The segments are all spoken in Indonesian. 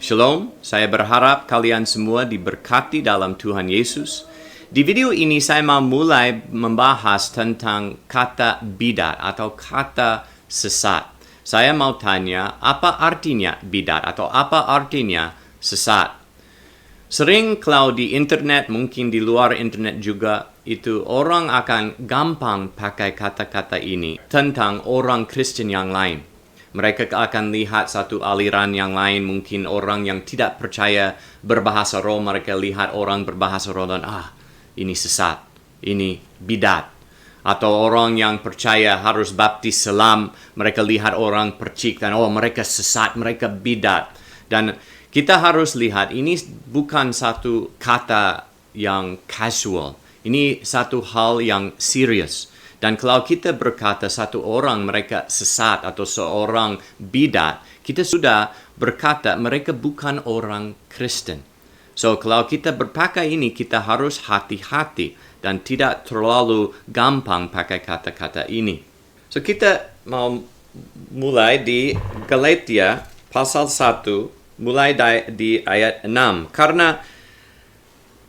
Shalom, saya berharap kalian semua diberkati dalam Tuhan Yesus. Di video ini saya mau mulai membahas tentang kata bidat atau kata sesat. Saya mau tanya, apa artinya bidat atau apa artinya sesat? Sering kalau di internet, mungkin di luar internet juga, itu orang akan gampang pakai kata-kata ini tentang orang Kristen yang lain. Mereka akan lihat satu aliran yang lain, mungkin orang yang tidak percaya berbahasa roh, mereka lihat orang berbahasa roh dan ini sesat, ini bidat. Atau orang yang percaya harus baptis selam, mereka lihat orang percik dan mereka sesat, mereka bidat. Dan kita harus lihat ini bukan satu kata yang casual, ini satu hal yang serius. Dan kalau kita berkata satu orang mereka sesat atau seorang bidat, kita sudah berkata mereka bukan orang Kristen. So, kalau kita berpakai ini, kita harus hati-hati dan tidak terlalu gampang pakai kata-kata ini. So, kita mau mulai di Galatia pasal 1, mulai di ayat 6. Karena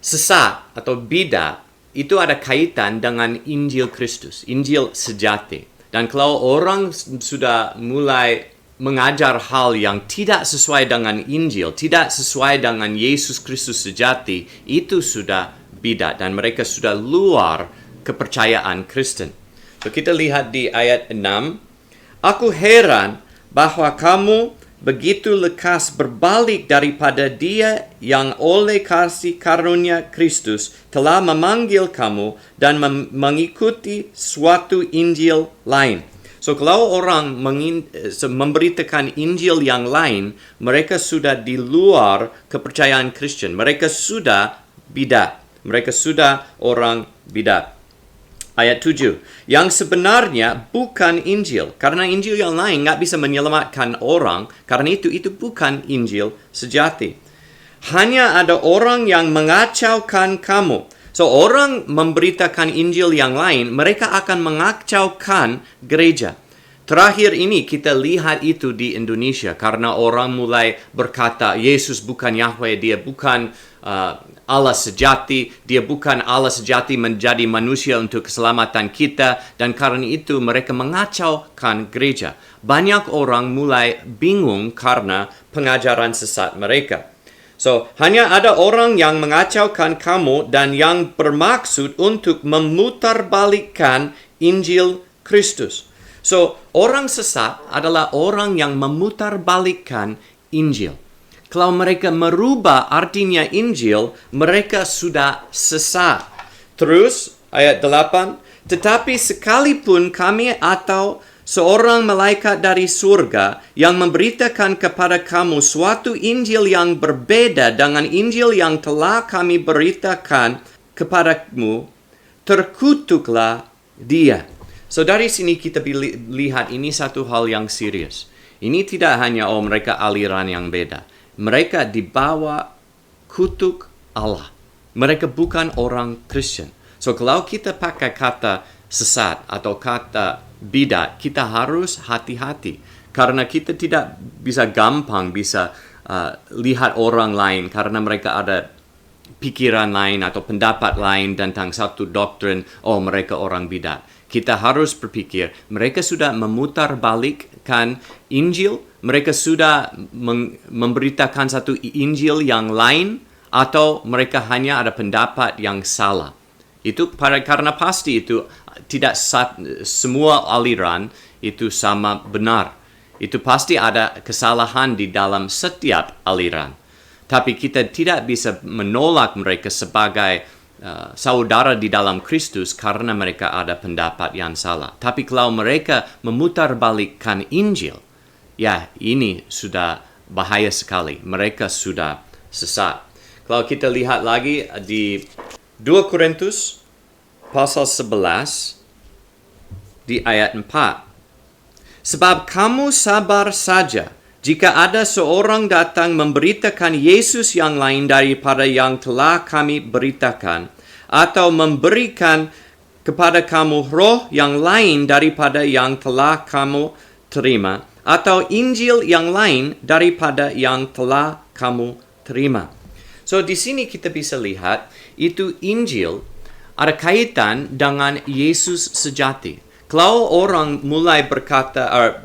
sesat atau bidat itu ada kaitan dengan Injil Kristus, Injil sejati. Dan kalau orang sudah mulai mengajar hal yang tidak sesuai dengan Injil, tidak sesuai dengan Yesus Kristus sejati, itu sudah bidat dan mereka sudah luar kepercayaan Kristen. So, kita lihat di ayat 6, "Aku heran bahwa kamu begitu lekas berbalik daripada Dia yang oleh kasih karunia Kristus telah memanggil kamu dan mengikuti suatu Injil lain." So, kalau orang memberitakan Injil yang lain, mereka sudah di luar kepercayaan Kristen. Mereka sudah bidat. Mereka sudah orang bidat. Ayat 7, yang sebenarnya bukan Injil. Karena Injil yang lain nggak bisa menyelamatkan orang. Karena itu bukan Injil sejati. Hanya ada orang yang mengacaukan kamu. So, orang memberitakan Injil yang lain, mereka akan mengacaukan gereja. Terakhir ini kita lihat itu di Indonesia. Karena orang mulai berkata, Yesus bukan Yahweh, dia bukan Allah sejati, dia bukan Allah sejati menjadi manusia untuk keselamatan kita, dan karena itu mereka mengacaukan gereja. Banyak orang mulai bingung karena pengajaran sesat mereka. So, hanya ada orang yang mengacaukan kamu dan yang bermaksud untuk memutarbalikkan Injil Kristus. So, orang sesat adalah orang yang memutarbalikkan Injil. Kalau mereka merubah artinya Injil, mereka sudah sesat. Terus, ayat 8, "Tetapi sekalipun kami atau seorang malaikat dari surga yang memberitakan kepada kamu suatu Injil yang berbeda dengan Injil yang telah kami beritakan kepadamu, terkutuklah dia." So, dari sini kita lihat ini satu hal yang serius. Ini tidak hanya mereka aliran yang beda. Mereka dibawa kutuk Allah. Mereka bukan orang Kristen. So, kalau kita pakai kata sesat atau kata bidat, kita harus hati-hati. Karena kita tidak bisa gampang lihat orang lain karena mereka ada pikiran lain atau pendapat lain tentang satu doktrin, mereka orang bidat. Kita harus berpikir, mereka sudah memutarbalikkan Injil, mereka sudah memberitakan satu Injil yang lain, atau mereka hanya ada pendapat yang salah. Itu karena pasti itu tidak semua aliran itu sama benar. Itu pasti ada kesalahan di dalam setiap aliran. Tapi kita tidak bisa menolak mereka sebagai saudara di dalam Kristus karena mereka ada pendapat yang salah. Tapi kalau mereka memutarbalikkan Injil, ini sudah bahaya sekali. Mereka sudah sesat. Kalau kita lihat lagi di 2 Korintus pasal 11 di ayat 4. "Sebab kamu sabar saja jika ada seorang datang memberitakan Yesus yang lain daripada yang telah kami beritakan, atau memberikan kepada kamu roh yang lain daripada yang telah kamu terima, atau Injil yang lain daripada yang telah kamu terima. So di sini kita bisa lihat itu Injil ada kaitan dengan Yesus sejati. Kalau orang mulai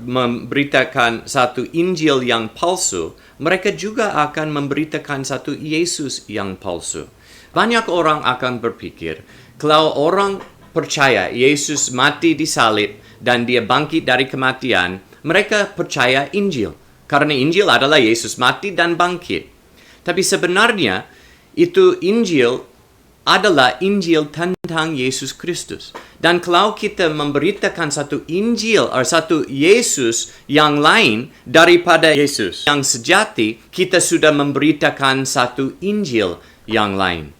memberitakan satu Injil yang palsu, mereka juga akan memberitakan satu Yesus yang palsu. Banyak orang akan berpikir, kalau orang percaya Yesus mati di salib dan dia bangkit dari kematian, mereka percaya Injil. Karena Injil adalah Yesus mati dan bangkit. Tapi sebenarnya itu Injil adalah Injil tentang Yesus Kristus. Dan kalau kita memberitakan satu Injil atau satu Yesus yang lain daripada Yesus yang sejati, kita sudah memberitakan satu Injil yang lain.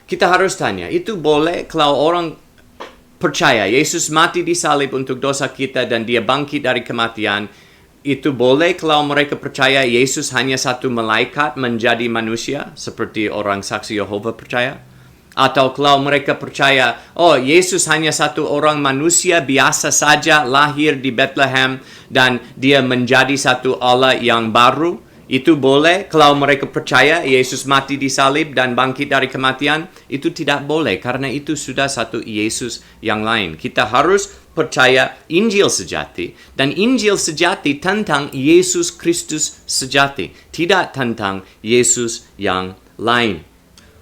Kita harus tanya, itu boleh kalau orang percaya Yesus mati di salib untuk dosa kita dan dia bangkit dari kematian, itu boleh kalau mereka percaya Yesus hanya satu malaikat menjadi manusia, seperti orang saksi Yehova percaya? Atau kalau mereka percaya, Yesus hanya satu orang manusia biasa saja lahir di Bethlehem dan dia menjadi satu Allah yang baru, itu boleh. Kalau mereka percaya Yesus mati di salib dan bangkit dari kematian, itu tidak boleh karena itu sudah satu Yesus yang lain. Kita harus percaya Injil sejati, dan Injil sejati tentang Yesus Kristus sejati, tidak tentang Yesus yang lain.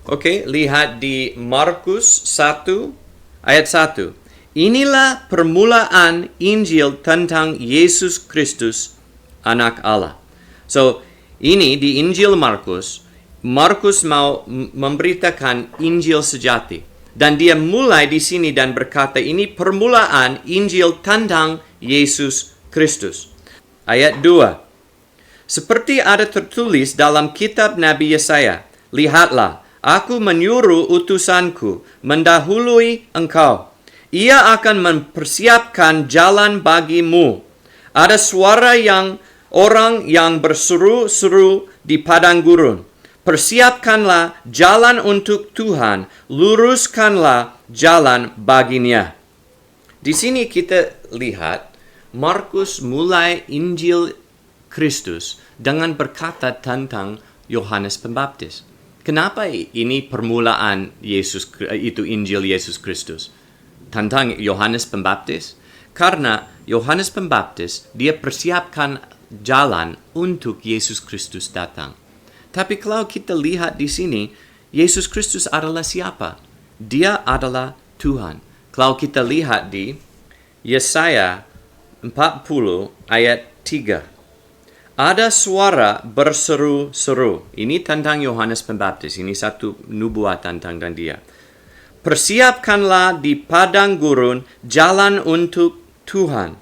Oke, lihat di Markus 1 ayat 1. Inilah permulaan Injil tentang Yesus Kristus, anak Allah. So, ini di Injil Markus mau memberitakan Injil sejati. Dan dia mulai di sini dan berkata, ini permulaan Injil tentang Yesus Kristus. Ayat 2. Seperti ada tertulis dalam kitab Nabi Yesaya, lihatlah, aku menyuruh utusanku mendahului engkau. Ia akan mempersiapkan jalan bagimu. Ada suara orang yang berseru-seru di padang gurun. Persiapkanlah jalan untuk Tuhan, luruskanlah jalan baginya. Di sini kita lihat Markus mulai Injil Kristus dengan berkata tentang Yohanes Pembaptis. Kenapa ini permulaan itu Injil Yesus Kristus? Tentang Yohanes Pembaptis? Karena Yohanes Pembaptis, dia persiapkan jalan untuk Yesus Kristus datang. Tapi kalau kita lihat di sini, Yesus Kristus adalah siapa? Dia adalah Tuhan. Kalau kita lihat di Yesaya 40 ayat 3. Ada suara berseru-seru. Ini tentang Yohanes Pembaptis. Ini satu nubuatan tentang dia. Persiapkanlah di padang gurun jalan untuk Tuhan.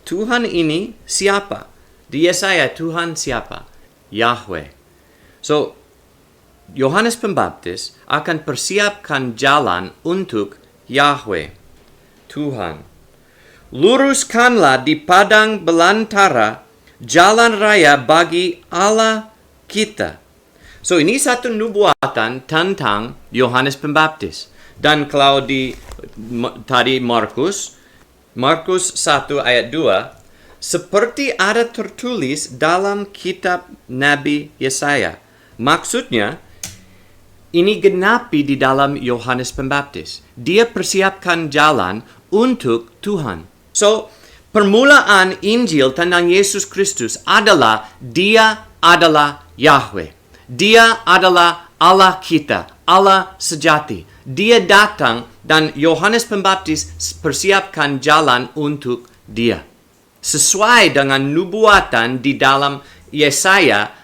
Tuhan ini siapa? Di Yesaya Tuhan siapa? Yahweh. So, Yohanes Pembaptis akan persiapkan jalan untuk Yahweh, Tuhan. Luruskanlah di padang belantara jalan raya bagi Allah kita. So, ini satu nubuatan tentang Yohanes Pembaptis. Dan kalau tadi Markus 1 ayat 2, seperti ada tertulis dalam kitab Nabi Yesaya. Maksudnya, ini genapi di dalam Yohanes Pembaptis. Dia persiapkan jalan untuk Tuhan. So, permulaan Injil tentang Yesus Kristus adalah dia adalah Yahweh. Dia adalah Allah kita, Allah sejati. Dia datang dan Yohanes Pembaptis persiapkan jalan untuk dia. Sesuai dengan nubuatan di dalam Yesaya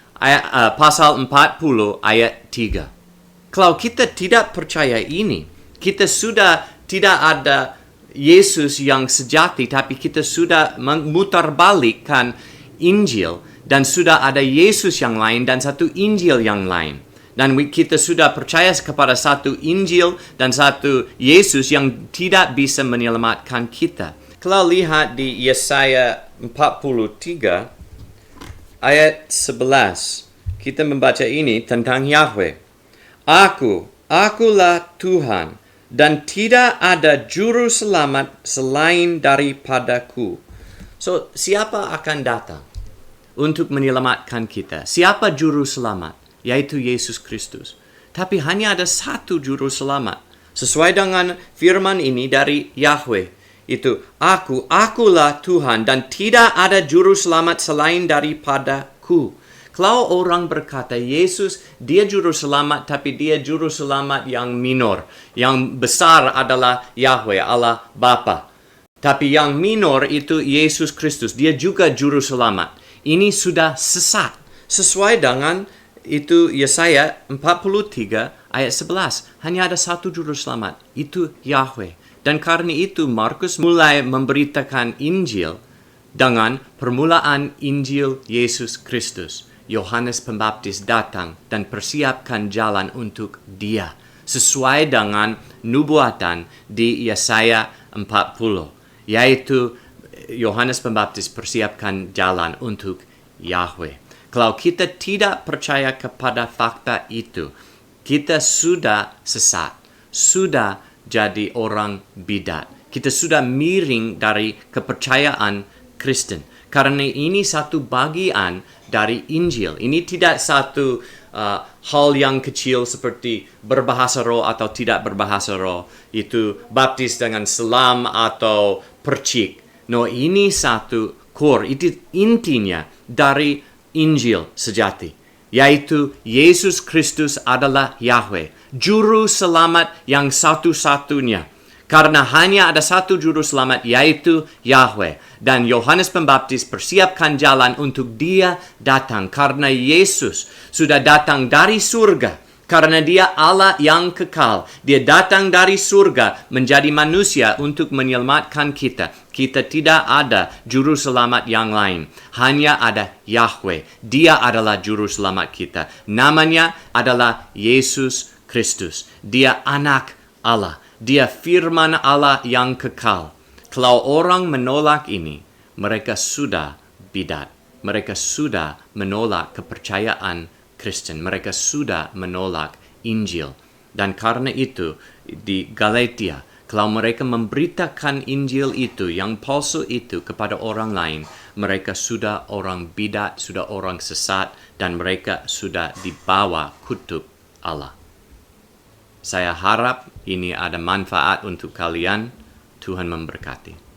pasal 40 ayat 3. Kalau kita tidak percaya ini, kita sudah tidak ada Yesus yang sejati, tapi kita sudah memutarbalikkan Injil dan sudah ada Yesus yang lain dan satu Injil yang lain. Dan kita sudah percaya kepada satu Injil dan satu Yesus yang tidak bisa menyelamatkan kita. Kalau lihat di Yesaya 43 ayat 11, kita membaca ini tentang Yahweh. Akulah Tuhan, dan tidak ada juru selamat selain daripadaku. So, siapa akan datang untuk menyelamatkan kita? Siapa juru selamat? Yaitu Yesus Kristus. Tapi hanya ada satu juru selamat. Sesuai dengan firman ini dari Yahweh. Itu, akulah Tuhan dan tidak ada juru selamat selain daripadaku. Kalau orang berkata, Yesus, dia juru selamat, tapi dia juru selamat yang minor. Yang besar adalah Yahweh, Allah Bapa. Tapi yang minor itu Yesus Kristus. Dia juga juru selamat. Ini sudah sesat. Sesuai dengan itu Yesaya 43 ayat 11. Hanya ada satu juru selamat. Itu Yahweh. Dan karena itu Markus mulai memberitakan Injil dengan permulaan Injil Yesus Kristus. Yohanes Pembaptis datang dan persiapkan jalan untuk dia. Sesuai dengan nubuatan di Yesaya 40. Yaitu Yohanes Pembaptis persiapkan jalan untuk Yahweh. Kalau kita tidak percaya kepada fakta itu, kita sudah sesat. Sudah jadi orang bidat. Kita sudah miring dari kepercayaan Kristen. Karena ini satu bagian dari Injil. Ini tidak satu hal yang kecil seperti berbahasa roh atau tidak berbahasa roh. Itu baptis dengan selam atau percik. No, ini satu core. Itu intinya dari Injil sejati. Yaitu Yesus Kristus adalah Yahweh. Juru selamat yang satu-satunya. Karena hanya ada satu juru selamat, yaitu Yahweh. Dan Yohanes Pembaptis persiapkan jalan untuk dia datang. Karena Yesus sudah datang dari surga. Karena dia Allah yang kekal. Dia datang dari surga menjadi manusia untuk menyelamatkan kita. Kita tidak ada juru selamat yang lain. Hanya ada Yahweh. Dia adalah juru selamat kita. Namanya adalah Yesus Kristus. Dia anak Allah. Dia firman Allah yang kekal. Kalau orang menolak ini, mereka sudah bidat. Mereka sudah menolak kepercayaan Kristen. Mereka sudah menolak Injil. Dan karena itu, di Galatia, kalau mereka memberitakan Injil itu, yang palsu itu kepada orang lain, mereka sudah orang bidat, sudah orang sesat, dan mereka sudah dibawa kutuk Allah. Saya harap ini ada manfaat untuk kalian. Tuhan memberkati.